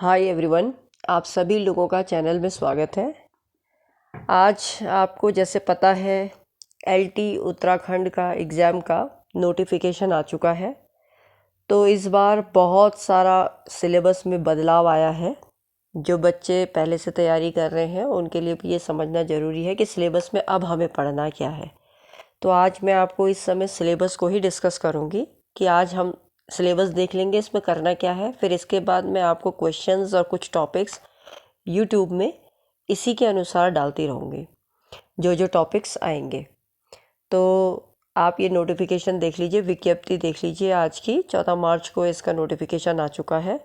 Hi everyone, आप सभी लोगों का चैनल में स्वागत है। आज आपको जैसे पता है एलटी उत्तराखंड का एग्ज़ाम का नोटिफिकेशन आ चुका है। तो इस बार बहुत सारा सिलेबस में बदलाव आया है। जो बच्चे पहले से तैयारी कर रहे हैं उनके लिए भी ये समझना ज़रूरी है कि सिलेबस में अब हमें पढ़ना क्या है। तो आज मैं आपको इस समय सिलेबस को ही डिस्कस करूँगी कि आज हम सिलेबस देख लेंगे इसमें करना क्या है। फिर इसके बाद मैं आपको क्वेश्चंस और कुछ टॉपिक्स यूट्यूब में इसी के अनुसार डालती रहूँगी जो जो टॉपिक्स आएंगे। तो आप ये नोटिफिकेशन देख लीजिए, विज्ञप्ति देख लीजिए। आज की 14 मार्च को इसका नोटिफिकेशन आ चुका है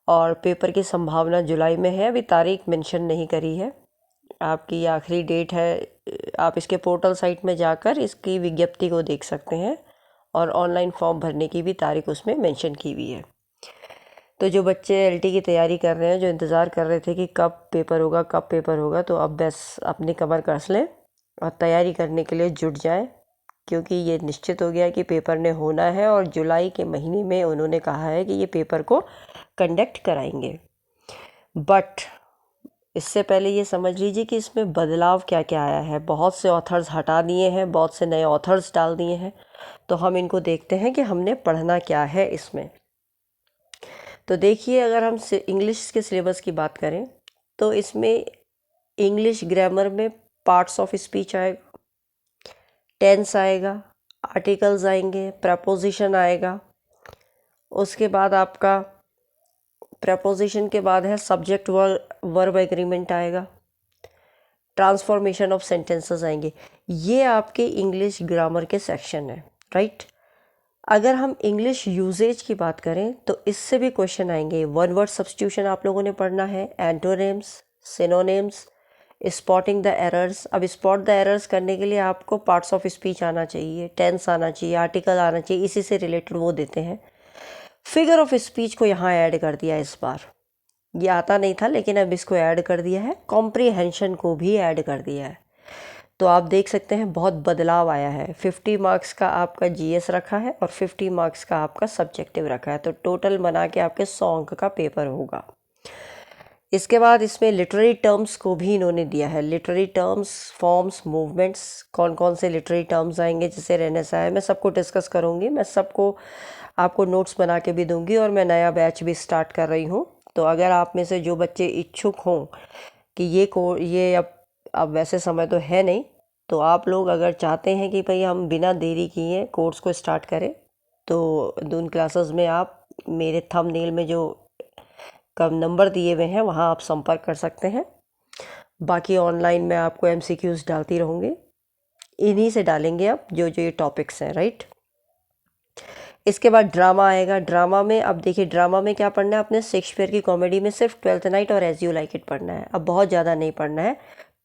और पेपर की संभावना जुलाई में है। अभी तारीख मेंशन नहीं करी है, आपकी आखिरी डेट है। आप इसके पोर्टल साइट में जाकर इसकी विज्ञप्ति को देख सकते हैं और ऑनलाइन फॉर्म भरने की भी तारीख उसमें मेंशन की हुई है। तो जो बच्चे एलटी की तैयारी कर रहे हैं, जो इंतज़ार कर रहे थे कि कब पेपर होगा, तो अब बस अपनी कमर कस लें और तैयारी करने के लिए जुट जाएं, क्योंकि ये निश्चित हो गया कि पेपर ने होना है और जुलाई के महीने में उन्होंने कहा है कि ये पेपर को कंडक्ट कराएंगे। बट इससे पहले ये समझ लीजिए कि इसमें बदलाव क्या क्या आया है। बहुत से ऑथर्स हटा दिए हैं, बहुत से नए ऑथर्स डाल दिए हैं। तो हम इनको देखते हैं कि हमने पढ़ना क्या है इसमें। तो देखिए, अगर हम इंग्लिश के सिलेबस की बात करें तो इसमें इंग्लिश ग्रामर में पार्ट्स ऑफ स्पीच आएगा, टेंस आएगा, आर्टिकल्स आएंगे, प्रपोजिशन आएगा। उसके बाद आपका प्रपोजिशन के बाद है सब्जेक्ट वर्ब एग्रीमेंट आएगा, ट्रांसफॉर्मेशन ऑफ सेंटेंसेस आएंगे। ये आपके इंग्लिश ग्रामर के सेक्शन है, राइट। अगर हम इंग्लिश यूजेज की बात करें तो इससे भी क्वेश्चन आएंगे। वन वर्ड सब्स्टिट्यूशन आप लोगों ने पढ़ना है, antonyms, synonyms, spotting the errors. अब स्पॉट द एरर्स करने के लिए आपको पार्ट्स ऑफ स्पीच आना चाहिए, टेंस आना चाहिए, आर्टिकल आना चाहिए, इसी से रिलेटेड वो देते हैं। फिगर ऑफ स्पीच को यहाँ ऐड कर दिया इस बार, ये आता नहीं था लेकिन अब इसको ऐड कर दिया है। कॉम्प्रीहेंशन को भी ऐड कर दिया है। तो आप देख सकते हैं बहुत बदलाव आया है। 50 मार्क्स का आपका जीएस रखा है और 50 मार्क्स का आपका सब्जेक्टिव रखा है। तो टोटल बना के आपके 100 अंक का पेपर होगा। इसके बाद इसमें लिटरेरी टर्म्स को भी इन्होंने दिया है। लिटरेरी टर्म्स, फॉर्म्स, मूवमेंट्स, कौन कौन से लिटरेरी टर्म्स आएंगे, जैसे रहने मैं सबको डिस्कस करूँगी। मैं सबको आपको नोट्स बना के भी दूंगी और मैं नया बैच भी स्टार्ट कर रही हूँ। तो अगर आप में से जो बच्चे इच्छुक हों कि ये अब वैसे समय तो है नहीं, तो आप लोग अगर चाहते हैं कि भाई हम बिना देरी किए कोर्स को स्टार्ट करें, तो उन क्लासेस में आप मेरे थंबनेल में जो कब नंबर दिए हुए हैं वहाँ आप संपर्क कर सकते हैं। बाकी ऑनलाइन मैं आपको एमसीक्यूज़ डालती रहूँगी, इन्हीं से डालेंगे अब जो जो ये टॉपिक्स हैं, राइट। इसके बाद ड्रामा आएगा। ड्रामा में अब देखिए, ड्रामा में क्या पढ़ना है अपने, शेक्सपियर की कॉमेडी में सिर्फ ट्वेल्थ नाइट और एज यू लाइक इट पढ़ना है। अब बहुत ज़्यादा नहीं पढ़ना है,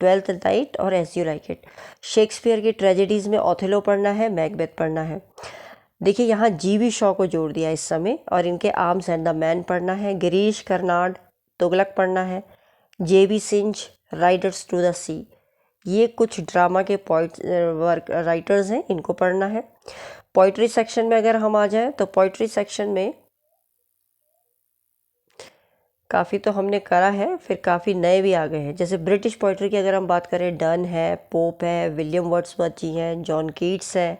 ट्वेल्थ नाइट और As You Like It. Shakespeare की ट्रेजेडीज़ में ओथेलो पढ़ना है, मैकबेथ पढ़ना है। देखिए यहाँ जीवी शॉ को जोड़ दिया इस समय, और इनके आर्म्स एंड द मैन पढ़ना है। गिरीश कर्नाड, तुगलक पढ़ना है। जेबी सिंच, राइडर्स टू द सी, ये कुछ ड्रामा के राइटर्स हैं, इनको पढ़ना है। पोइट्री सेक्शन में अगर हम आ जाएं तो पोइट्री सेक्शन में काफ़ी तो हमने करा है, फिर काफ़ी नए भी आ गए हैं। जैसे ब्रिटिश पोइट्री की अगर हम बात करें, डन है, पोप है, विलियम वर्ड्सवर्थ जी हैं, जॉन कीट्स है,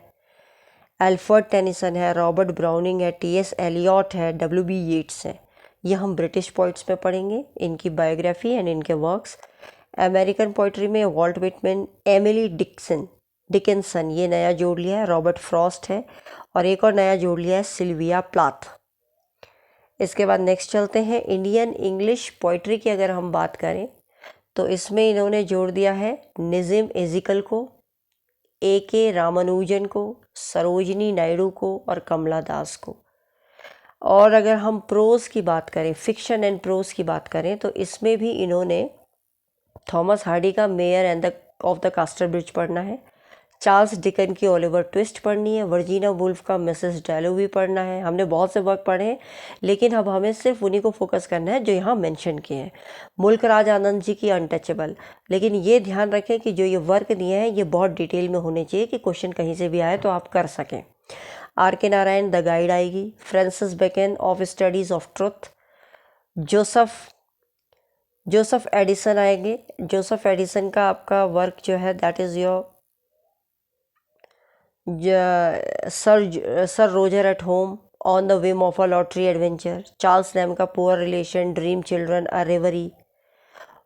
एल्फ्रेड टेनिसन है, रॉबर्ट ब्राउनिंग है, टीएस एलियट है, डब्ल्यूबी येट्स है। ये हम ब्रिटिश पोइट्स में पढ़ेंगे, इनकी बायोग्राफी एंड इनके वर्क्स। अमेरिकन पोइट्री में वॉल्ट विटमैन, एमिली डिकिंसन, ये नया जोड़ लिया है। रॉबर्ट फ्रॉस्ट है, और एक और नया जोड़ लिया है, सिल्विया प्लाथ। इसके बाद नेक्स्ट चलते हैं इंडियन इंग्लिश पोइट्री की अगर हम बात करें तो इसमें इन्होंने जोड़ दिया है निज़िम एजिकल को, ए.के. रामानुजन को, सरोजिनी नायडू को और कमला दास को। और अगर हम प्रोज की बात करें, फिक्शन एंड प्रोज की बात करें, तो इसमें भी इन्होंने थॉमस हार्डी का Mayor and the of the Casterbridge पढ़ना है। चार्ल्स डिकन की ओलिवर ट्विस्ट पढ़नी है। वर्जीनिया वुल्फ का मिसेस डैलो भी पढ़ना है। हमने बहुत से वर्क पढ़े हैं, लेकिन अब हमें सिर्फ उन्हीं को फोकस करना है जो यहाँ मेंशन किए हैं। मुल्क राज आनंद जी की अनटचेबल, लेकिन ये ध्यान रखें कि जो ये वर्क दिए हैं ये बहुत डिटेल में होने चाहिए कि क्वेश्चन कहीं से भी आए तो आप कर सकें। R K Narayan The Guide आएगी। Francis Bacon Of Studies Of Truth, Joseph Addison आएंगे। जोसेफ एडिसन का आपका वर्क जो है that is your Sir Roger at Home, On the Whim of a Lottery Adventure, Charles Lamb का Poor Relation, Dream Children, A Reverie.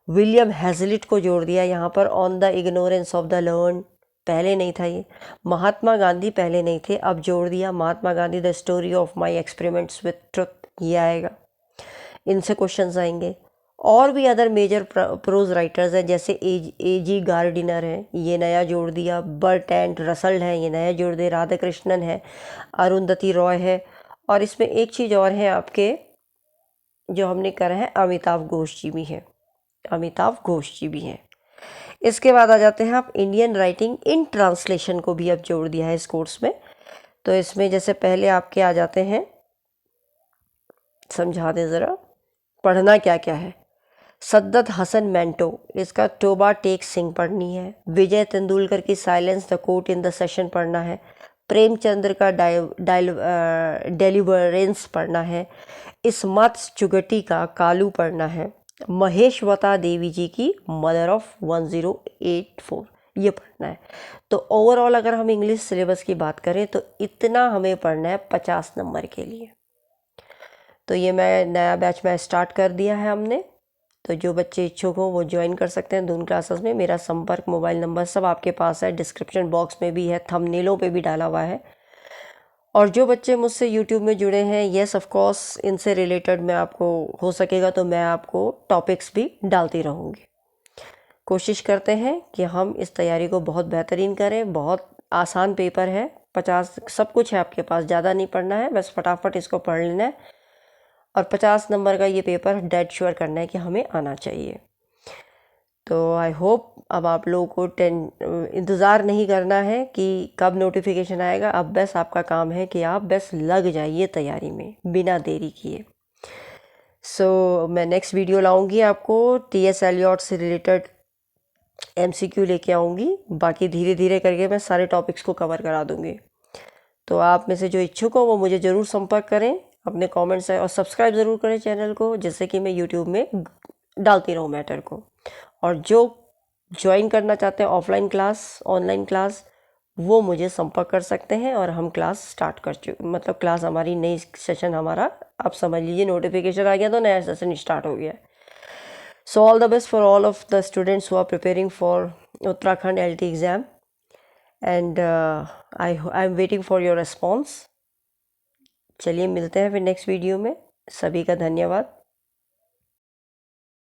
William Hazlitt को जोड़ दिया यहाँ पर, On the Ignorance of the Learned, पहले नहीं था ये। महात्मा गांधी पहले नहीं थे, अब जोड़ दिया Mahatma Gandhi, the story of my experiments with truth, ये आएगा। इनसे क्वेश्चंस आएंगे। और भी अदर मेजर प्रोज राइटर्स हैं, जैसे ए जी गार्डिनर है, ये नया जोड़ दिया। बर्ट्रैंड रसल है, ये नया जोड़ दिया। राधा कृष्णन है, अरुंधति रॉय है। और इसमें एक चीज़ और है आपके जो हमने करा है, अमिताभ घोष जी भी हैं, अमिताभ घोष जी भी हैं। इसके बाद आ जाते हैं आप इंडियन राइटिंग इन ट्रांसलेशन को भी अब जोड़ दिया है इस कोर्स में। तो इसमें जैसे पहले आपके आ जाते हैं, समझा दें ज़रा पढ़ना क्या क्या है। सद्दत हसन मेंटो, इसका टोबा टेक सिंह पढ़नी है। विजय तेंदुलकर की silence the court in the session पढ़ना है। प्रेमचंद्र का डेलिवरेंस पढ़ना है। इस्मत चुगटी का कालू पढ़ना है। महेशवता देवी जी की मदर ऑफ 1084, ये पढ़ना है। तो ओवरऑल अगर हम इंग्लिश सिलेबस की बात करें तो इतना हमें पढ़ना है 50 नंबर के लिए। तो ये मैं नया बैच में स्टार्ट कर दिया है हमने। तो जो बच्चे इच्छुक हो वो ज्वाइन कर सकते हैं दून क्लासेस में। मेरा संपर्क, मोबाइल नंबर सब आपके पास है, डिस्क्रिप्शन बॉक्स में भी है, थंबनेलों पे भी डाला हुआ है। और जो बच्चे मुझसे यूट्यूब में जुड़े हैं, येस ऑफ कोर्स इनसे रिलेटेड मैं आपको हो सकेगा तो मैं आपको टॉपिक्स भी डालती रहूँगी। कोशिश करते हैं कि हम इस तैयारी को बहुत बेहतरीन करें। बहुत आसान पेपर है, 50 सब कुछ है आपके पास, ज़्यादा नहीं पढ़ना है, बस फटाफट इसको पढ़ लेना है। और 50 नंबर का ये पेपर डेड श्योर करना है कि हमें आना चाहिए। तो आई होप अब आप लोगों को इंतज़ार नहीं करना है कि कब नोटिफिकेशन आएगा। अब बस आपका काम है कि आप बस लग जाइए तैयारी में बिना देरी किए। मैं नेक्स्ट वीडियो लाऊंगी, आपको टी.एस. एलियट से रिलेटेड MCQ लेके आऊँगी। बाकी धीरे धीरे करके मैं सारे टॉपिक्स को कवर करा दूँगी। तो आप में से जो इच्छुक हो वो मुझे ज़रूर संपर्क करें अपने कमेंट्स है, और सब्सक्राइब ज़रूर करें चैनल को, जिससे कि मैं यूट्यूब में डालती रहूँ मैटर को। और जो ज्वाइन करना चाहते हैं ऑफलाइन क्लास, ऑनलाइन क्लास, वो मुझे संपर्क कर सकते हैं और हम क्लास स्टार्ट कर चुके, मतलब क्लास हमारी नई सेशन हमारा, आप समझ लीजिए नोटिफिकेशन आ गया तो नया सेशन स्टार्ट हो गया। So all the best for all of the students who are preparing for Uttarakhand LT exam, and I am waiting for your response. चलिए मिलते हैं फिर नेक्स्ट वीडियो में। सभी का धन्यवाद।